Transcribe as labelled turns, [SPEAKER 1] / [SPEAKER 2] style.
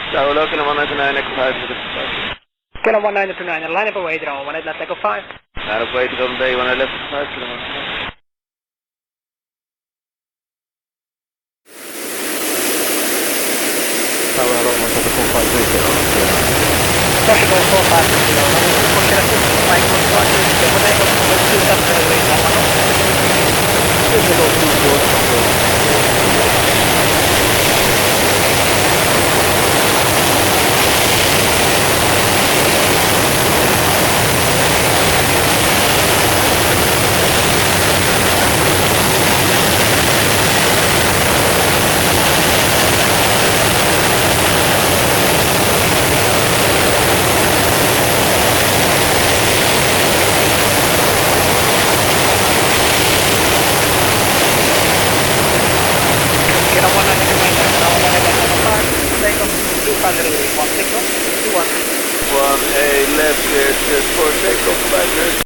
[SPEAKER 1] Tower local 199 Echo 5 to the departure.
[SPEAKER 2] Kilo 1929, line up away, drone 18 left Echo 5.
[SPEAKER 1] Line up away to Golden Bay 1 left 5 to the 1.
[SPEAKER 3] Tower hello, 174
[SPEAKER 2] Josh go 45 kilo, now we will push it up to 5 kilo, so I think when I go to that way, that one off.
[SPEAKER 3] This is all too good.
[SPEAKER 2] Kilo 1929, now 1 take off 2 Padre, 1 take off, 2 1.
[SPEAKER 1] 1A left, yes, 4 takeoff 5 left.